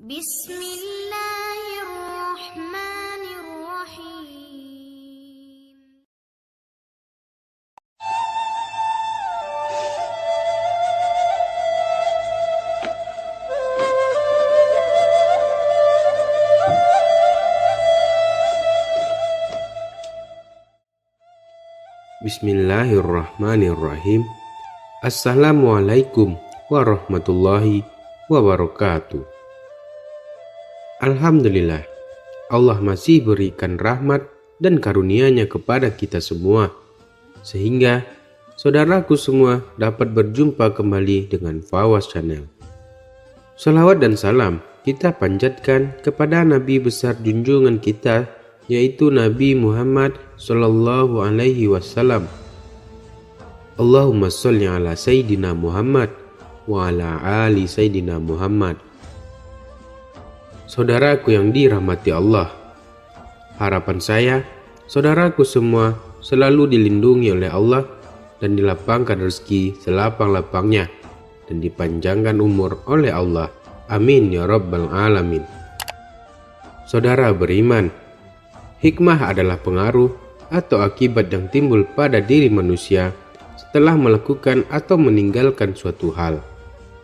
Bismillahirrahmanirrahim. Bismillahirrahmanirrahim. Assalamualaikum warahmatullahi wabarakatuh. Alhamdulillah, Allah masih berikan rahmat dan karunia-Nya kepada kita semua, sehingga saudaraku semua dapat berjumpa kembali dengan Fawaz Channel. Salawat dan salam kita panjatkan kepada Nabi besar junjungan kita, yaitu Nabi Muhammad Sallallahu Alaihi Wasallam. Allahumma sholli ala Sayyidina Muhammad wa ala ali Sayyidina Muhammad. Saudaraku yang dirahmati Allah, harapan saya, saudaraku semua selalu dilindungi oleh Allah dan dilapangkan rezeki selapang-lapangnya dan dipanjangkan umur oleh Allah. Amin ya rabbal alamin. Saudara beriman, hikmah adalah pengaruh atau akibat yang timbul pada diri manusia setelah melakukan atau meninggalkan suatu hal.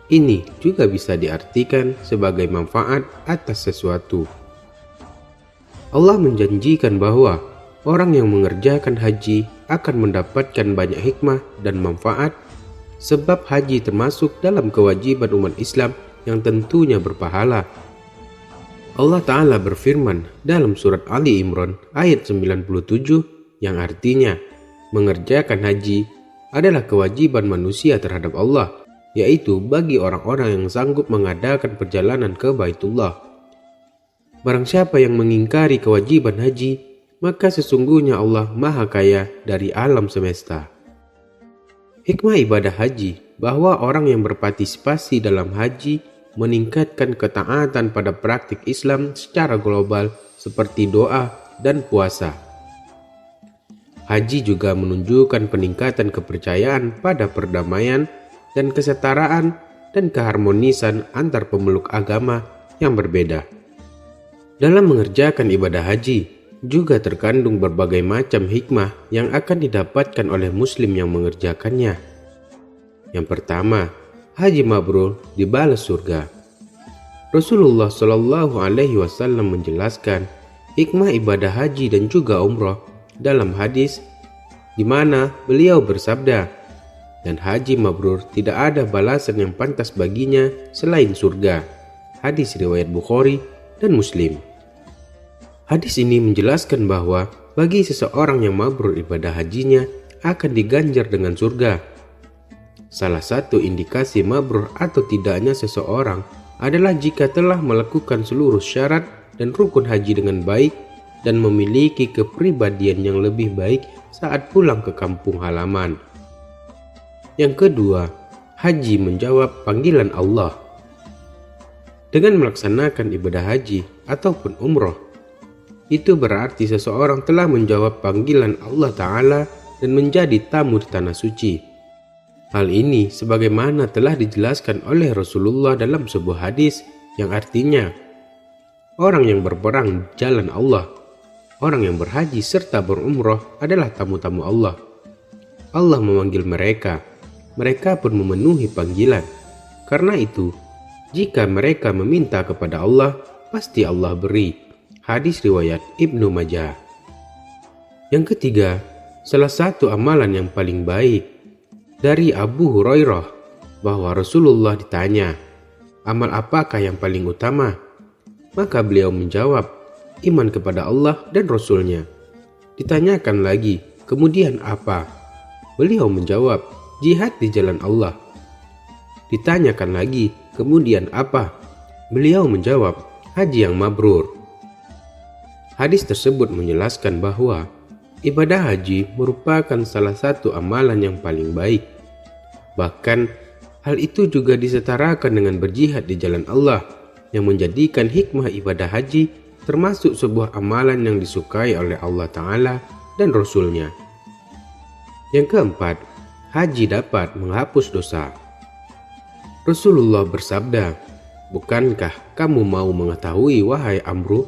Ini juga bisa diartikan sebagai manfaat atas sesuatu. Allah menjanjikan bahwa orang yang mengerjakan haji akan mendapatkan banyak hikmah dan manfaat, sebab haji termasuk dalam kewajiban umat Islam yang tentunya berpahala. Allah Ta'ala berfirman dalam surat Ali Imran ayat 97 yang artinya mengerjakan haji adalah kewajiban manusia terhadap Allah, yaitu bagi orang-orang yang sanggup mengadakan perjalanan ke Baitullah. Barang siapa yang mengingkari kewajiban haji, maka sesungguhnya Allah Maha Kaya dari alam semesta. Hikmah ibadah haji bahwa orang yang berpartisipasi dalam haji meningkatkan ketaatan pada praktik Islam secara global seperti doa dan puasa. Haji juga menunjukkan peningkatan kepercayaan pada perdamaian dan kesetaraan dan keharmonisan antar pemeluk agama yang berbeda. Dalam mengerjakan ibadah haji juga terkandung berbagai macam hikmah yang akan didapatkan oleh muslim yang mengerjakannya. Yang pertama, haji mabrur dibalas surga. Rasulullah Shallallahu Alaihi Wasallam menjelaskan hikmah ibadah haji dan juga umroh dalam hadis di mana beliau bersabda, dan haji mabrur tidak ada balasan yang pantas baginya selain surga. Hadis riwayat Bukhari dan Muslim. Hadis ini menjelaskan bahwa bagi seseorang yang mabrur ibadah hajinya akan diganjar dengan surga. Salah satu indikasi mabrur atau tidaknya seseorang adalah jika telah melakukan seluruh syarat dan rukun haji dengan baik dan memiliki kepribadian yang lebih baik saat pulang ke kampung halaman. Yang kedua, haji menjawab panggilan Allah. Dengan melaksanakan ibadah haji ataupun umroh, itu berarti seseorang telah menjawab panggilan Allah Ta'ala dan menjadi tamu di tanah suci. Hal ini sebagaimana telah dijelaskan oleh Rasulullah dalam sebuah hadis yang artinya, orang yang berperang di jalan Allah, orang yang berhaji serta berumroh adalah tamu-tamu Allah. Allah memanggil mereka, mereka pun memenuhi panggilan. Karena itu, jika mereka meminta kepada Allah, pasti Allah beri. Hadis riwayat Ibnu Majah. Yang ketiga, salah satu amalan yang paling baik dari Abu Hurairah bahwa Rasulullah ditanya, amal apakah yang paling utama? Maka beliau menjawab, iman kepada Allah dan Rasulnya. Ditanyakan lagi, kemudian apa? Beliau menjawab, jihad di jalan Allah. Ditanyakan lagi, kemudian apa? Beliau menjawab, haji yang mabrur. Hadis tersebut menjelaskan bahwa ibadah haji merupakan salah satu amalan yang paling baik. Bahkan, hal itu juga disetarakan dengan berjihad di jalan Allah, yang menjadikan hikmah ibadah haji termasuk sebuah amalan yang disukai oleh Allah Ta'ala dan Rasul-Nya. Yang keempat, haji dapat menghapus dosa. Rasulullah bersabda, Bukankah kamu mau mengetahui, wahai Amru,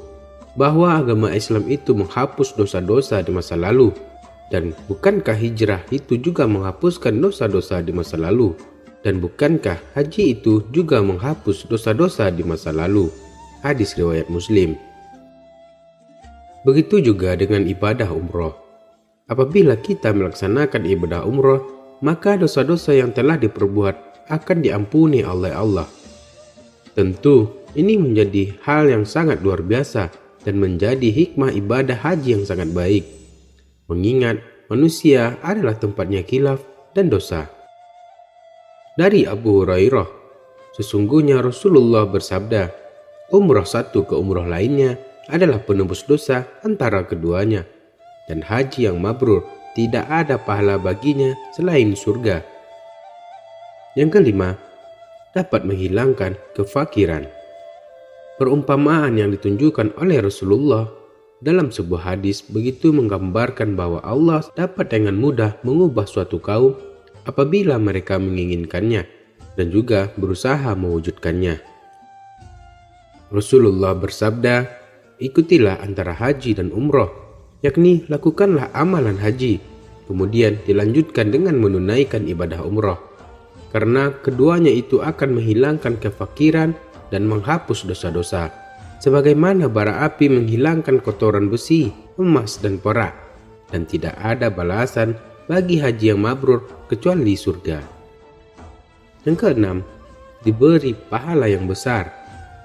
bahwa agama Islam itu menghapus dosa-dosa di masa lalu? Dan bukankah hijrah itu juga menghapuskan dosa-dosa di masa lalu? Dan bukankah haji itu juga menghapus dosa-dosa di masa lalu? Hadis riwayat Muslim. Begitu juga dengan ibadah umroh. Apabila kita melaksanakan ibadah umroh, maka dosa-dosa yang telah diperbuat akan diampuni oleh Allah. Tentu, ini menjadi hal yang sangat luar biasa dan menjadi hikmah ibadah haji yang sangat baik. Mengingat manusia adalah tempatnya khilaf dan dosa. Dari Abu Hurairah, sesungguhnya Rasulullah bersabda, umrah satu ke umrah lainnya adalah penembus dosa antara keduanya, dan haji yang mabrur tidak ada pahala baginya selain surga. Yang kelima, dapat menghilangkan kefakiran. Perumpamaan yang ditunjukkan oleh Rasulullah dalam sebuah hadis begitu menggambarkan bahwa Allah dapat dengan mudah mengubah suatu kaum apabila mereka menginginkannya dan juga berusaha mewujudkannya. Rasulullah bersabda, ikutilah antara haji dan umroh, yakni lakukanlah amalan haji, kemudian dilanjutkan dengan menunaikan ibadah umroh, karena keduanya itu akan menghilangkan kefakiran dan menghapus dosa-dosa, sebagaimana bara api menghilangkan kotoran besi, emas, dan perak, dan tidak ada balasan bagi haji yang mabrur kecuali surga. Yang keenam, diberi pahala yang besar.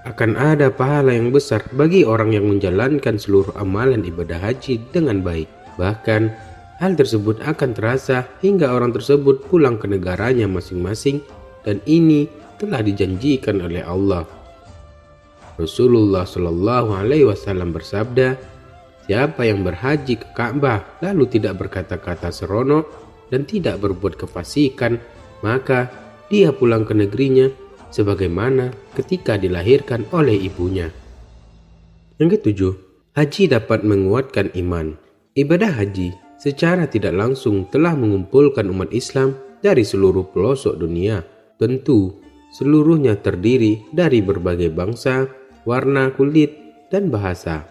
Akan ada pahala yang besar bagi orang yang menjalankan seluruh amalan ibadah haji dengan baik. Bahkan, hal tersebut akan terasa hingga orang tersebut pulang ke negaranya masing-masing, dan ini telah dijanjikan oleh Allah. Rasulullah Shallallahu Alaihi Wasallam bersabda, siapa yang berhaji ke Ka'bah lalu tidak berkata-kata seronok dan tidak berbuat kefasikan, maka dia pulang ke negerinya sebagaimana ketika dilahirkan oleh ibunya. Yang ketujuh, haji dapat menguatkan iman. Ibadah haji secara tidak langsung telah mengumpulkan umat Islam dari seluruh pelosok dunia. Tentu, seluruhnya terdiri dari berbagai bangsa, warna kulit, dan bahasa.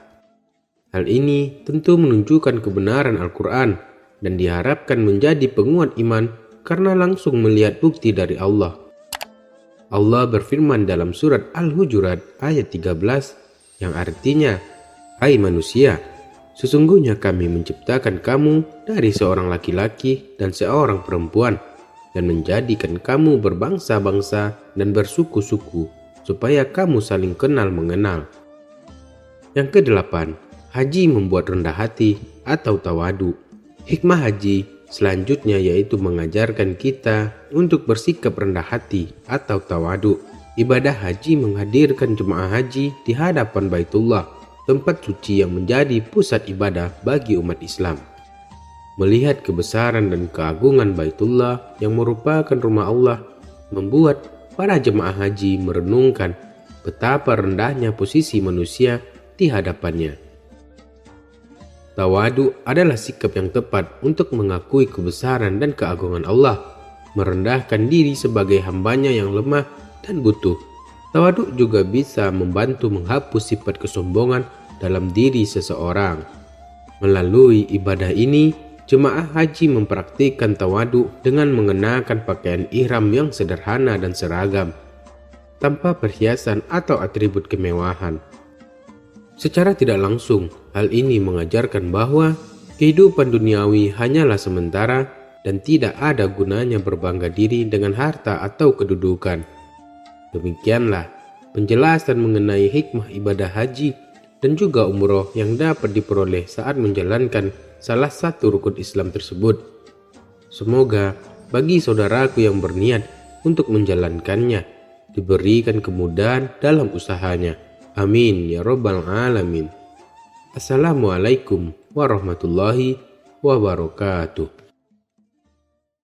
Hal ini tentu menunjukkan kebenaran Al-Quran dan diharapkan menjadi penguat iman karena langsung melihat bukti dari Allah. Allah berfirman dalam surat Al-Hujurat ayat 13 yang artinya, hai manusia, sesungguhnya kami menciptakan kamu dari seorang laki-laki dan seorang perempuan dan menjadikan kamu berbangsa-bangsa dan bersuku-suku supaya kamu saling kenal mengenal. Yang kedelapan, haji membuat rendah hati atau tawadu. Hikmah haji selanjutnya yaitu mengajarkan kita untuk bersikap rendah hati atau tawadu. Ibadah haji menghadirkan jemaah haji di hadapan Baitullah, tempat suci yang menjadi pusat ibadah bagi umat Islam. Melihat kebesaran dan keagungan Baitullah yang merupakan rumah Allah, membuat para jemaah haji merenungkan betapa rendahnya posisi manusia di hadapannya. Tawadu adalah sikap yang tepat untuk mengakui kebesaran dan keagungan Allah, merendahkan diri sebagai hambanya yang lemah dan butuh. Tawadu juga bisa membantu menghapus sifat kesombongan dalam diri seseorang. Melalui ibadah ini, jemaah haji mempraktikkan tawadu dengan mengenakan pakaian ihram yang sederhana dan seragam, tanpa perhiasan atau atribut kemewahan. Secara tidak langsung, hal ini mengajarkan bahwa kehidupan duniawi hanyalah sementara dan tidak ada gunanya berbangga diri dengan harta atau kedudukan. Demikianlah penjelasan mengenai hikmah ibadah haji dan juga umroh yang dapat diperoleh saat menjalankan salah satu rukun Islam tersebut. Semoga bagi saudaraku yang berniat untuk menjalankannya diberikan kemudahan dalam usahanya. Amin ya rabbal alamin. Assalamualaikum warahmatullahi wabarakatuh.